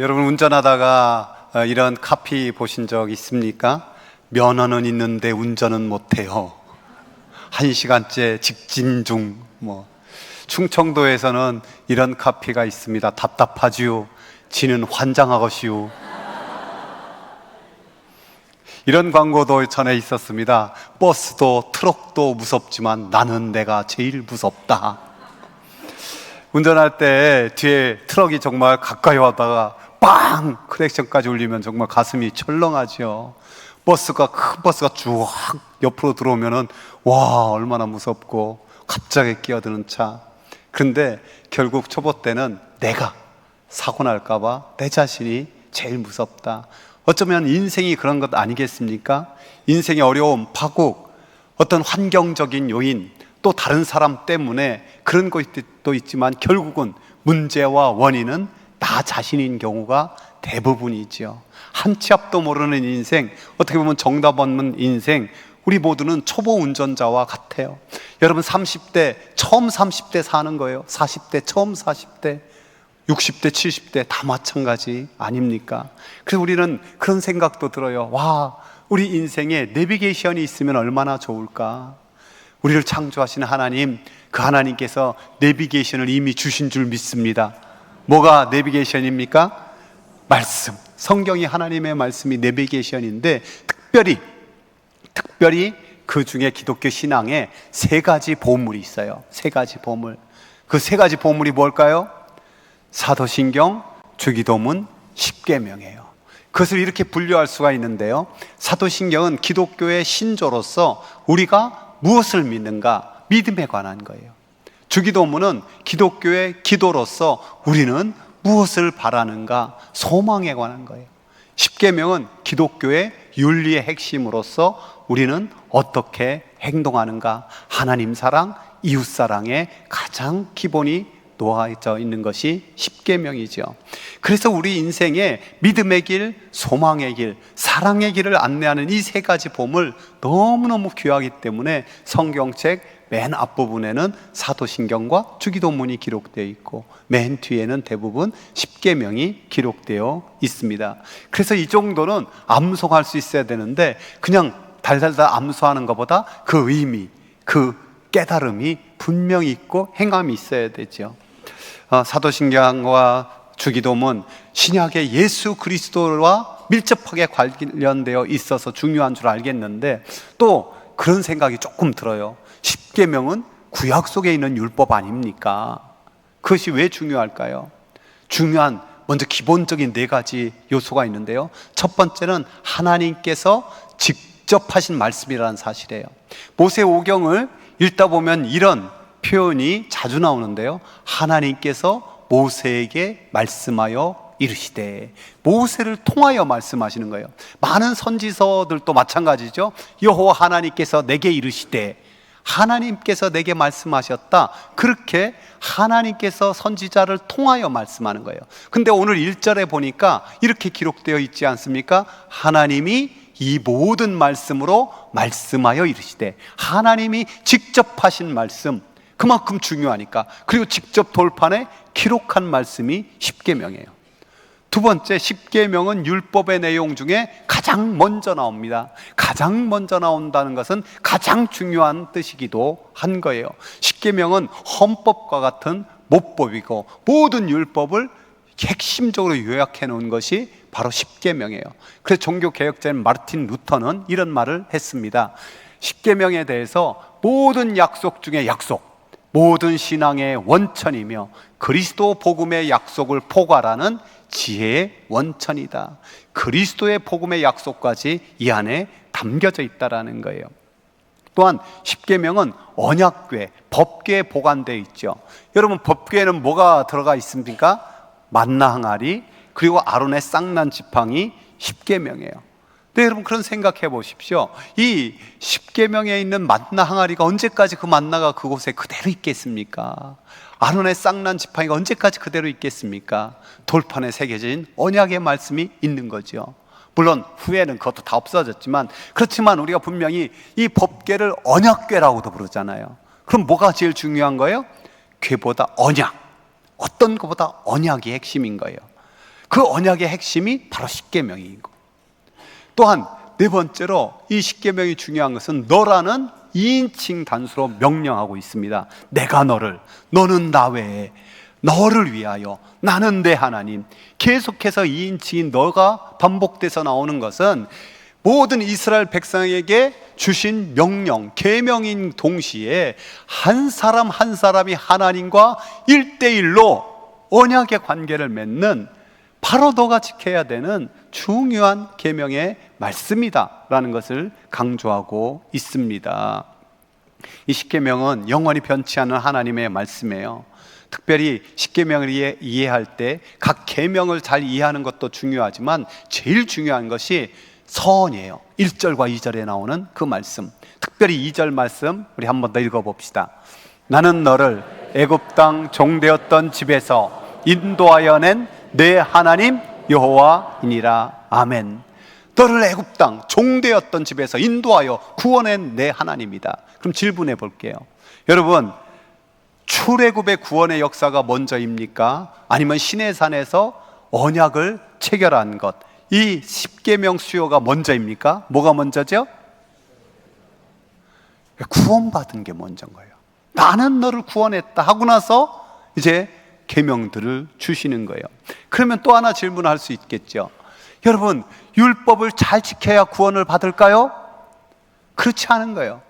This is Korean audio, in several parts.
여러분 운전하다가 이런 카피 보신 적 있습니까? 면허는 있는데 운전은 못해요. 1시간째 직진 중. 충청도에서는 이런 카피가 있습니다. 답답하지요. 지는 환장하것이요. 이런 광고도 전에 있었습니다. 버스도 트럭도 무섭지만 나는 내가 제일 무섭다. 운전할 때 뒤에 트럭이 정말 가까이 와다가 빵! 크랙션까지 울리면 정말 가슴이 철렁하죠. 큰 버스가 쭉 옆으로 들어오면은 와, 얼마나 무섭고 갑자기 끼어드는 차. 그런데 결국 초보 때는 내가 사고 날까봐 내 자신이 제일 무섭다. 어쩌면 인생이 그런 것 아니겠습니까? 인생의 어려움, 파국, 어떤 환경적인 요인, 또 다른 사람 때문에 그런 것도 있지만 결국은 문제와 원인은 나 자신인 경우가 대부분이죠. 한 치 앞도 모르는 인생, 어떻게 보면 정답 없는 인생, 우리 모두는 초보 운전자와 같아요. 여러분 30대, 처음 30대 사는 거예요. 40대, 처음 40대, 60대, 70대 다 마찬가지 아닙니까? 그래서 우리는 그런 생각도 들어요. 와, 우리 인생에 내비게이션이 있으면 얼마나 좋을까? 우리를 창조하신 하나님, 그 하나님께서 내비게이션을 이미 주신 줄 믿습니다. 뭐가 내비게이션입니까? 말씀. 성경이 하나님의 말씀이 내비게이션인데 특별히 그 중에 기독교 신앙에 3가지 보물이 있어요. 3가지 보물. 그 3가지 보물이 뭘까요? 사도신경, 주기도문, 십계명이에요. 그것을 이렇게 분류할 수가 있는데요. 사도신경은 기독교의 신조로서 우리가 무엇을 믿는가, 믿음에 관한 거예요. 주기도문은 기독교의 기도로서 우리는 무엇을 바라는가, 소망에 관한 거예요. 십계명은 기독교의 윤리의 핵심으로서 우리는 어떻게 행동하는가, 하나님 사랑, 이웃 사랑의 가장 기본이 놓아져 있는 것이 십계명이죠. 그래서 우리 인생에 믿음의 길, 소망의 길, 사랑의 길을 안내하는 이 3가지 보물 너무너무 귀하기 때문에 성경책 맨 앞부분에는 사도신경과 주기도문이 기록되어 있고 맨 뒤에는 대부분 십계명이 기록되어 있습니다. 그래서 이 정도는 암송할 수 있어야 되는데 그냥 달달달 암송하는 것보다 그 의미, 그 깨달음이 분명히 있고 행함이 있어야 되죠. 사도신경과 주기도문, 신약의 예수 그리스도와 밀접하게 관련되어 있어서 중요한 줄 알겠는데 또 그런 생각이 조금 들어요. 십계명은 구약 속에 있는 율법 아닙니까? 그것이 왜 중요할까요? 먼저 기본적인 4가지 요소가 있는데요. 첫 번째는 하나님께서 직접 하신 말씀이라는 사실이에요. 모세오경을 읽다 보면 이런 표현이 자주 나오는데요. 하나님께서 모세에게 말씀하여 이르시되, 모세를 통하여 말씀하시는 거예요. 많은 선지서들도 마찬가지죠. 여호와 하나님께서 내게 이르시되, 하나님께서 내게 말씀하셨다. 그렇게 하나님께서 선지자를 통하여 말씀하는 거예요. 근데 오늘 1절에 보니까 이렇게 기록되어 있지 않습니까? 하나님이 이 모든 말씀으로 말씀하여 이르시되, 하나님이 직접 하신 말씀, 그만큼 중요하니까. 그리고 직접 돌판에 기록한 말씀이 십계명이에요. 두 번째, 십계명은 율법의 내용 중에 가장 먼저 나옵니다. 가장 먼저 나온다는 것은 가장 중요한 뜻이기도 한 거예요. 십계명은 헌법과 같은 모법이고 모든 율법을 핵심적으로 요약해 놓은 것이 바로 십계명이에요. 그래서 종교개혁자인 마르틴 루터는 이런 말을 했습니다. 십계명에 대해서 모든 약속 중에 약속, 모든 신앙의 원천이며 그리스도 복음의 약속을 포괄하는 지혜의 원천이다. 그리스도의 복음의 약속까지 이 안에 담겨져 있다라는 거예요. 또한 십계명은 언약궤, 법궤에 보관되어 있죠. 여러분, 법궤에는 뭐가 들어가 있습니까? 만나 항아리, 그리고 아론의 쌍난 지팡이, 십계명이에요. 네, 여러분 그런 생각해 보십시오. 이 십계명에 있는 만나 항아리가 언제까지 그 만나가 그곳에 그대로 있겠습니까? 아론의 쌍난 지팡이가 언제까지 그대로 있겠습니까? 돌판에 새겨진 언약의 말씀이 있는 거죠. 물론 후에는 그것도 다 없어졌지만, 그렇지만 우리가 분명히 이 법궤를 언약궤라고도 부르잖아요. 그럼 뭐가 제일 중요한 거예요? 궤보다 언약, 어떤 것보다 언약이 핵심인 거예요. 그 언약의 핵심이 바로 십계명인 거. 또한 네 번째로 이 십계명이 중요한 것은 너라는 2인칭 단수로 명령하고 있습니다. 내가 너는 나 외에, 너를 위하여, 나는 내 하나님. 계속해서 2인칭인 너가 반복돼서 나오는 것은 모든 이스라엘 백성에게 주신 명령, 계명인 동시에 한 사람 한 사람이 하나님과 1대1로 언약의 관계를 맺는, 바로 너가 지켜야 되는 중요한 계명의 말씀이다라는 것을 강조하고 있습니다. 이 십계명은 영원히 변치 않는 하나님의 말씀이에요. 특별히 십계명을 이해할 때 각 계명을 잘 이해하는 것도 중요하지만 제일 중요한 것이 서언이에요. 1절과 2절에 나오는 그 말씀, 특별히 2절 말씀 우리 한 번 더 읽어봅시다. 나는 너를 애굽 땅 종되었던 집에서 인도하여 낸 내 하나님 여호와이니라. 아멘. 너를 애굽 땅 종되었던 집에서 인도하여 구원한 내 하나님이다. 그럼 질문해 볼게요. 여러분, 출애굽의 구원의 역사가 먼저입니까? 아니면 시내산에서 언약을 체결한 것, 이 십계명 수요가 먼저입니까? 뭐가 먼저죠? 구원받은 게 먼저인 거예요. 나는 너를 구원했다 하고 나서 이제 계명들을 주시는 거예요. 그러면 또 하나 질문할 수 있겠죠. 여러분, 율법을 잘 지켜야 구원을 받을까요? 그렇지 않은 거예요.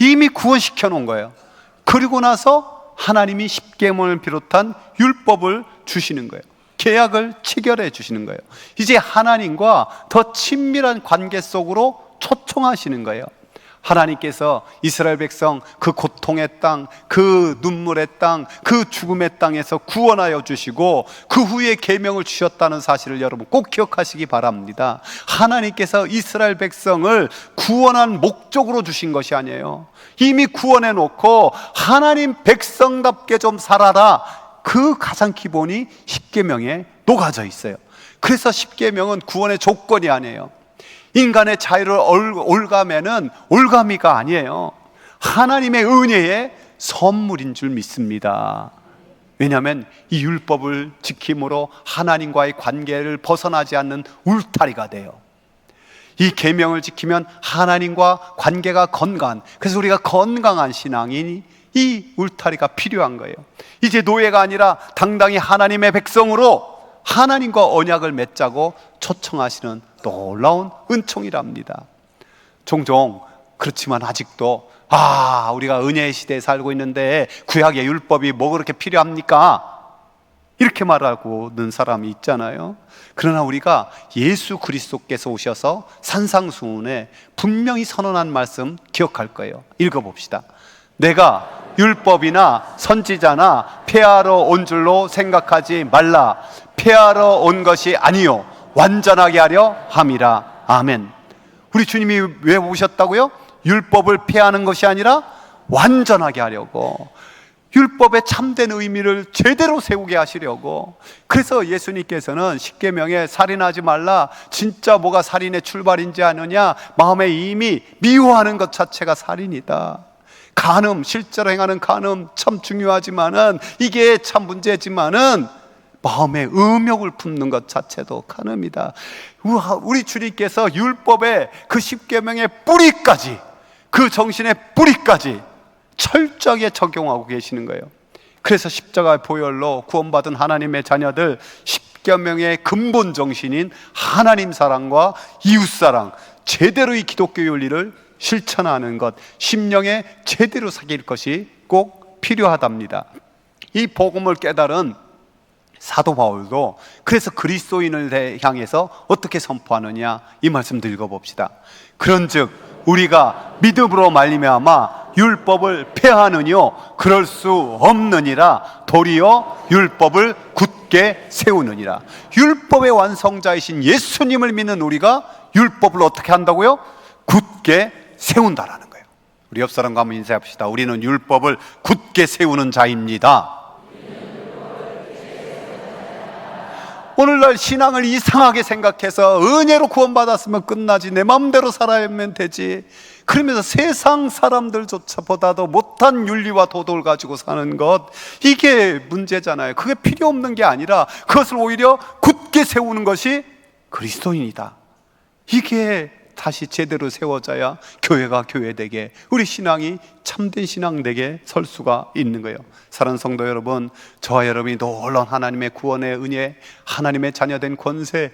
이미 구원시켜 놓은 거예요. 그리고 나서 하나님이 십계명을 비롯한 율법을 주시는 거예요. 계약을 체결해 주시는 거예요. 이제 하나님과 더 친밀한 관계 속으로 초청하시는 거예요. 하나님께서 이스라엘 백성 그 고통의 땅, 그 눈물의 땅, 그 죽음의 땅에서 구원하여 주시고 그 후에 계명을 주셨다는 사실을 여러분 꼭 기억하시기 바랍니다. 하나님께서 이스라엘 백성을 구원한 목적으로 주신 것이 아니에요. 이미 구원해 놓고 하나님 백성답게 좀 살아라, 그 가장 기본이 십계명에 녹아져 있어요. 그래서 십계명은 구원의 조건이 아니에요. 인간의 자유를 올가매는 올가미가 아니에요. 하나님의 은혜의 선물인 줄 믿습니다. 왜냐하면 이 율법을 지킴으로 하나님과의 관계를 벗어나지 않는 울타리가 돼요. 이 계명을 지키면 하나님과 관계가 건강한, 그래서 우리가 건강한 신앙이니 이 울타리가 필요한 거예요. 이제 노예가 아니라 당당히 하나님의 백성으로 하나님과 언약을 맺자고 초청하시는 놀라운 은총이랍니다. 종종 그렇지만 아직도 우리가 은혜의 시대에 살고 있는데 구약의 율법이 뭐 그렇게 필요합니까? 이렇게 말하고는 사람이 있잖아요. 그러나 우리가 예수 그리스도께서 오셔서 산상수훈에 분명히 선언한 말씀 기억할 거예요. 읽어봅시다. 내가 율법이나 선지자나 폐하러 온 줄로 생각하지 말라. 폐하러 온 것이 아니요 완전하게 하려 함이라. 아멘. 우리 주님이 왜 오셨다고요? 율법을 폐하는 것이 아니라 완전하게 하려고, 율법의 참된 의미를 제대로 세우게 하시려고. 그래서 예수님께서는 십계명에 살인하지 말라, 진짜 뭐가 살인의 출발인지 아느냐, 마음에 이미 미워하는 것 자체가 살인이다. 간음, 실제로 행하는 간음 참 중요하지만은, 이게 참 문제지만은 마음에 음욕을 품는 것 자체도 간음이다. 우리 주님께서 율법의 그 십계명의 뿌리까지, 그 정신의 뿌리까지 철저하게 적용하고 계시는 거예요. 그래서 십자가의 보혈로 구원받은 하나님의 자녀들, 십계명의 근본 정신인 하나님 사랑과 이웃 사랑, 제대로 이 기독교 윤리를 실천하는 것, 심령에 제대로 새길 것이 꼭 필요하답니다. 이 복음을 깨달은 사도 바울도 그래서 그리스도인을 향해서 어떻게 선포하느냐, 이 말씀도 읽어봅시다. 그런즉 우리가 믿음으로 말미암아 율법을 폐하느뇨 그럴 수 없느니라. 도리어 율법을 굳게 세우느니라. 율법의 완성자이신 예수님을 믿는 우리가 율법을 어떻게 한다고요? 굳게 세운다라는 거예요. 우리 옆 사람과 한번 인사합시다. 우리는 율법을 굳게 세우는 자입니다. 오늘날 신앙을 이상하게 생각해서 은혜로 구원받았으면 끝나지, 내 마음대로 살아야면 되지, 그러면서 세상 사람들조차보다도 못한 윤리와 도덕을 가지고 사는 것, 이게 문제잖아요. 그게 필요 없는 게 아니라 그것을 오히려 굳게 세우는 것이 그리스도인이다. 이게 다시 제대로 세워져야 교회가 교회되게, 우리 신앙이 참된 신앙 되게 설 수가 있는 거예요. 사랑하는 성도 여러분, 저와 여러분이 놀라운 하나님의 구원의 은혜, 하나님의 자녀된 권세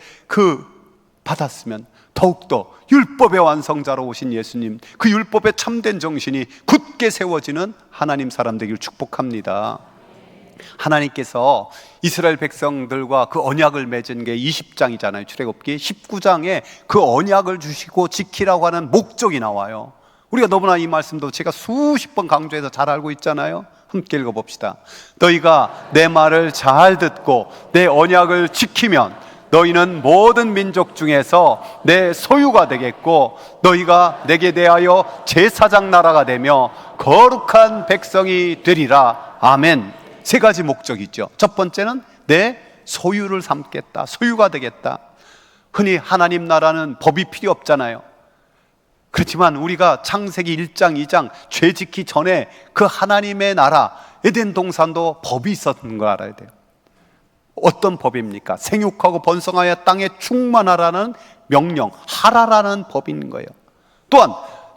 받았으면 더욱더 율법의 완성자로 오신 예수님, 그 율법의 참된 정신이 굳게 세워지는 하나님 사람 되길 축복합니다. 하나님께서 이스라엘 백성들과 그 언약을 맺은 게 20장이잖아요. 출애굽기 19장에 그 언약을 주시고 지키라고 하는 목적이 나와요. 우리가 너무나 이 말씀도 제가 수십 번 강조해서 잘 알고 있잖아요. 함께 읽어봅시다. 너희가 내 말을 잘 듣고 내 언약을 지키면 너희는 모든 민족 중에서 내 소유가 되겠고, 너희가 내게 대하여 제사장 나라가 되며 거룩한 백성이 되리라. 아멘. 세 가지 목적이 있죠. 첫 번째는 내 소유를 삼겠다, 소유가 되겠다. 흔히 하나님 나라는 법이 필요 없잖아요. 그렇지만 우리가 창세기 1장 2장 죄 짓기 전에 그 하나님의 나라 에덴 동산도 법이 있었던 걸 알아야 돼요. 어떤 법입니까? 생육하고 번성하여 땅에 충만하라는 명령, 하라라는 법이 있는 거예요. 또한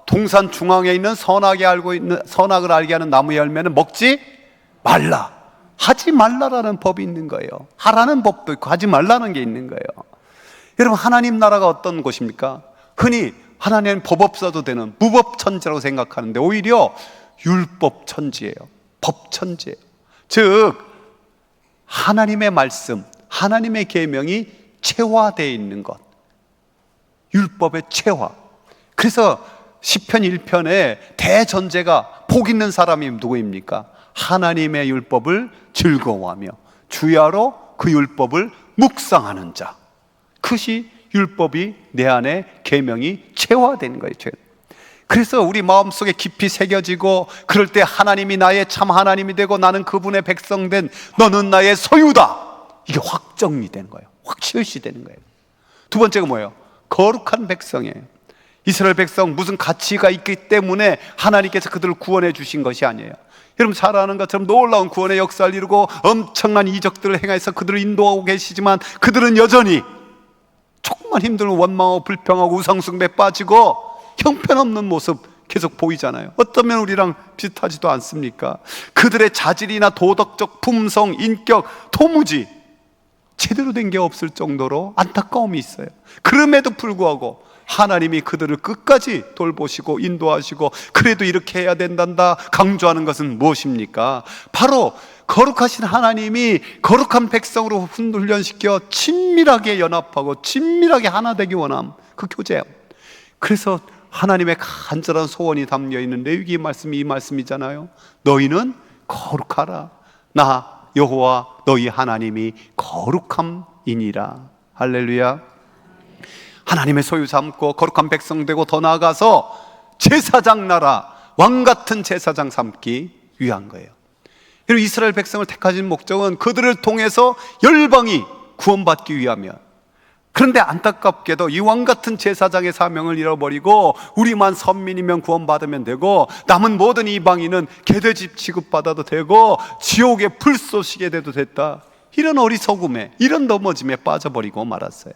동산 중앙에 있는 선악을 알게 하는 나무 열매는 먹지 말라, 하지 말라라는 법이 있는 거예요. 하라는 법도 있고 하지 말라는 게 있는 거예요. 여러분, 하나님 나라가 어떤 곳입니까? 흔히 하나님은 법 없어도 되는 무법천지라고 생각하는데 오히려 율법천지예요. 법천지예요. 즉 하나님의 말씀, 하나님의 계명이 체화되어 있는 것, 율법의 체화. 그래서 시편 1편에 대전제가 복 있는 사람이 누구입니까? 하나님의 율법을 즐거워하며 주야로 그 율법을 묵상하는 자. 그것이 율법이 내 안에 계명이 체화되는 거예요. 그래서 우리 마음속에 깊이 새겨지고, 그럴 때 하나님이 나의 참 하나님이 되고 나는 그분의 백성 된, 너는 나의 소유다, 이게 확정이 되는 거예요. 확실시 되는 거예요. 두 번째가 뭐예요? 거룩한 백성이에요. 이스라엘 백성 무슨 가치가 있기 때문에 하나님께서 그들을 구원해 주신 것이 아니에요. 여러분 잘 아는 것처럼 놀라운 구원의 역사를 이루고 엄청난 이적들을 행해서 그들을 인도하고 계시지만, 그들은 여전히 조금만 힘들면 원망하고 불평하고 우상숭배에 빠지고 형편없는 모습 계속 보이잖아요. 어떤 면 우리랑 비슷하지도 않습니까? 그들의 자질이나 도덕적 품성, 인격, 도무지 제대로 된 게 없을 정도로 안타까움이 있어요. 그럼에도 불구하고 하나님이 그들을 끝까지 돌보시고 인도하시고, 그래도 이렇게 해야 된단다 강조하는 것은 무엇입니까? 바로 거룩하신 하나님이 거룩한 백성으로 훈련시켜 친밀하게 연합하고 친밀하게 하나 되기 원함, 그 교제예요. 그래서 하나님의 간절한 소원이 담겨있는 레위기 말씀이 이 말씀이잖아요. 너희는 거룩하라, 나 여호와 너희 하나님이 거룩함이니라. 할렐루야. 하나님의 소유 삼고 거룩한 백성 되고, 더 나아가서 제사장 나라, 왕같은 제사장 삼기 위한 거예요. 여러분, 이스라엘 백성을 택하신 목적은 그들을 통해서 열방이 구원받기 위함이야. 그런데 안타깝게도 이 왕같은 제사장의 사명을 잃어버리고 우리만 선민이면 구원받으면 되고, 남은 모든 이방인은 개돼지 취급받아도 되고 지옥의 불 쏘시게 돼도 됐다, 이런 어리석음에, 이런 넘어짐에 빠져버리고 말았어요.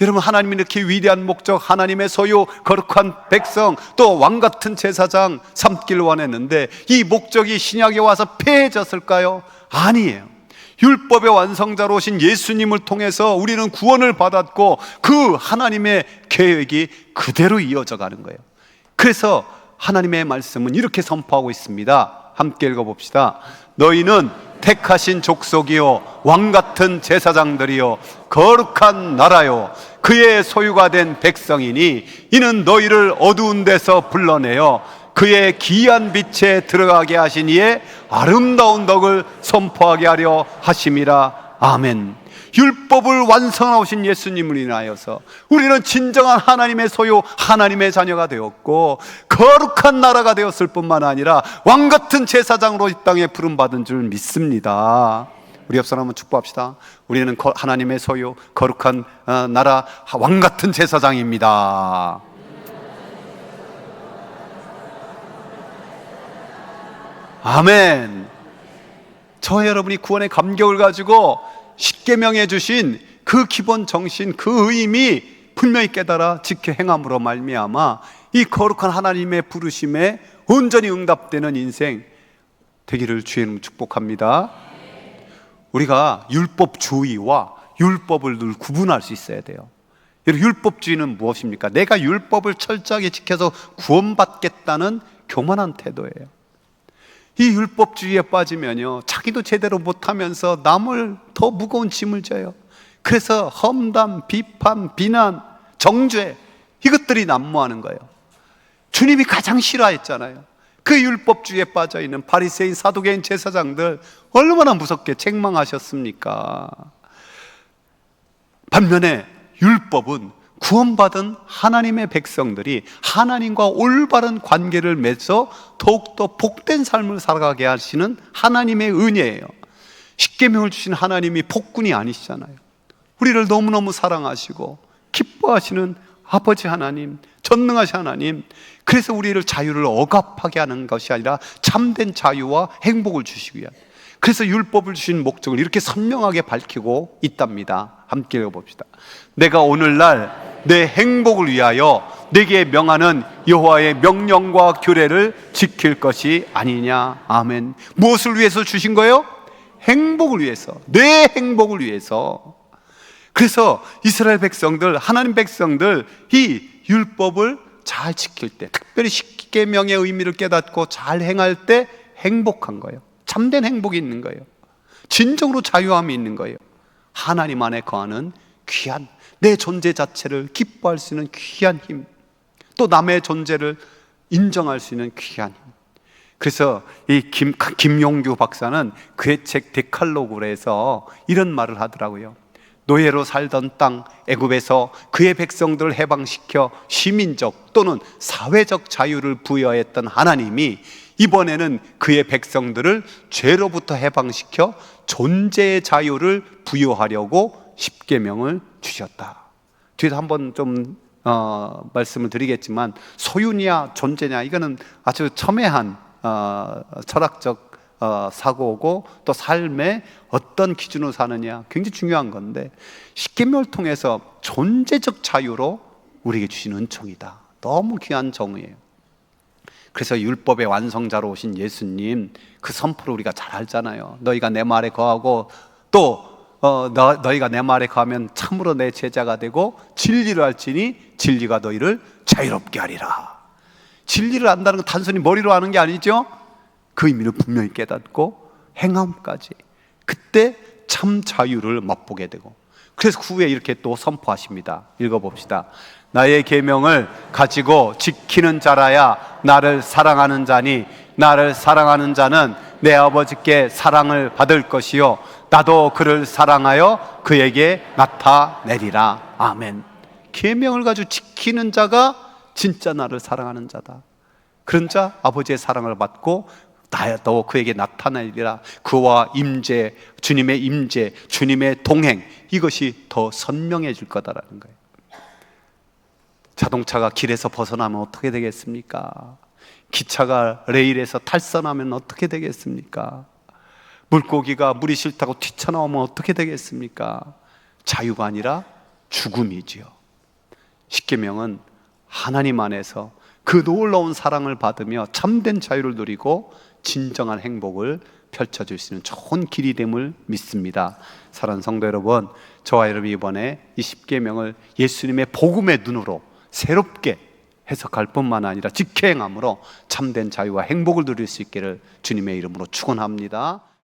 여러분, 하나님이 이렇게 위대한 목적, 하나님의 소유, 거룩한 백성, 또 왕같은 제사장 삼기를 원했는데 이 목적이 신약에 와서 폐해졌을까요? 아니에요. 율법의 완성자로 오신 예수님을 통해서 우리는 구원을 받았고, 그 하나님의 계획이 그대로 이어져 가는 거예요. 그래서 하나님의 말씀은 이렇게 선포하고 있습니다. 함께 읽어봅시다. 너희는 택하신 족속이요 왕같은 제사장들이요 거룩한 나라요 그의 소유가 된 백성이니, 이는 너희를 어두운 데서 불러내어 그의 기이한 빛에 들어가게 하신 이의 아름다운 덕을 선포하게 하려 하심이라. 아멘. 율법을 완성하신 예수님을 인하여서 우리는 진정한 하나님의 소유, 하나님의 자녀가 되었고 거룩한 나라가 되었을 뿐만 아니라 왕같은 제사장으로 이 땅에 부름받은 줄 믿습니다. 우리 옆 사람 한번 축복합시다. 우리는 하나님의 소유, 거룩한 나라 왕 같은 제사장입니다. 아멘. 저 여러분이 구원의 감격을 가지고 십계명에 주신 그 기본 정신, 그 의미 분명히 깨달아 지켜 행함으로 말미암아 이 거룩한 하나님의 부르심에 온전히 응답되는 인생 되기를 주의 이름으로 축복합니다. 우리가 율법주의와 율법을 늘 구분할 수 있어야 돼요. 율법주의는 무엇입니까? 내가 율법을 철저하게 지켜서 구원받겠다는 교만한 태도예요. 이 율법주의에 빠지면요, 자기도 제대로 못하면서 남을 더 무거운 짐을 져요. 그래서 험담, 비판, 비난, 정죄, 이것들이 난무하는 거예요. 주님이 가장 싫어했잖아요. 그 율법주의에 빠져있는 바리새인, 사두개인, 제사장들 얼마나 무섭게 책망하셨습니까? 반면에 율법은 구원받은 하나님의 백성들이 하나님과 올바른 관계를 맺어 더욱더 복된 삶을 살아가게 하시는 하나님의 은혜예요. 십계명을 주신 하나님이 폭군이 아니시잖아요. 우리를 너무너무 사랑하시고 기뻐하시는 아버지 하나님, 전능하신 하나님, 그래서 우리를 자유를 억압하게 하는 것이 아니라 참된 자유와 행복을 주시기 위한, 그래서 율법을 주신 목적을 이렇게 선명하게 밝히고 있답니다. 함께 읽어봅시다. 내가 오늘날 내 행복을 위하여 내게 명하는 여호와의 명령과 규례를 지킬 것이 아니냐. 아멘. 무엇을 위해서 주신 거예요? 행복을 위해서, 내 행복을 위해서. 그래서 이스라엘 백성들, 하나님 백성들 이 율법을 잘 지킬 때, 특별히 십계명의 의미를 깨닫고 잘 행할 때 행복한 거예요. 참된 행복이 있는 거예요. 진정으로 자유함이 있는 거예요. 하나님 안에 거하는 귀한, 내 존재 자체를 기뻐할 수 있는 귀한 힘, 또 남의 존재를 인정할 수 있는 귀한 힘. 그래서 이 김용규 박사는 그의 책 데칼로그에서 이런 말을 하더라고요. 노예로 살던 땅 애굽에서 그의 백성들을 해방시켜 시민적 또는 사회적 자유를 부여했던 하나님이 이번에는 그의 백성들을 죄로부터 해방시켜 존재의 자유를 부여하려고 십계명을 주셨다. 뒤에서 한번 좀 말씀을 드리겠지만, 소유냐 존재냐 이거는 아주 첨예한 철학적 사고고, 또 삶의 어떤 기준으로 사느냐 굉장히 중요한 건데, 십계명을 통해서 존재적 자유로 우리에게 주신 은총이다. 너무 귀한 정의예요. 그래서 율법의 완성자로 오신 예수님 그 선포를 우리가 잘 알잖아요. 너희가 내 말에 거하고 또 너희가 내 말에 거하면 참으로 내 제자가 되고 진리를 알지니 진리가 너희를 자유롭게 하리라. 진리를 안다는 건 단순히 머리로 아는 게 아니죠. 그 의미를 분명히 깨닫고 행함까지, 그때 참 자유를 맛보게 되고, 그래서 후에 이렇게 또 선포하십니다. 읽어봅시다. 나의 계명을 가지고 지키는 자라야 나를 사랑하는 자니, 나를 사랑하는 자는 내 아버지께 사랑을 받을 것이요 나도 그를 사랑하여 그에게 나타내리라. 아멘. 계명을 가지고 지키는 자가 진짜 나를 사랑하는 자다. 그런 자 아버지의 사랑을 받고 나도 그에게 나타내리라. 그와 임재, 주님의 임재, 주님의 동행, 이것이 더 선명해질 거다라는 거예요. 자동차가 길에서 벗어나면 어떻게 되겠습니까? 기차가 레일에서 탈선하면 어떻게 되겠습니까? 물고기가 물이 싫다고 튀쳐나오면 어떻게 되겠습니까? 자유가 아니라 죽음이지요. 십계명은 하나님 안에서 그 놀라운 사랑을 받으며 참된 자유를 누리고 진정한 행복을 펼쳐줄 수 있는 좋은 길이 됨을 믿습니다. 사랑하는 성도 여러분, 저와 여러분이 이번에 이 십계명을 예수님의 복음의 눈으로 새롭게 해석할 뿐만 아니라 직행함으로 참된 자유와 행복을 누릴 수 있기를 주님의 이름으로 축원합니다.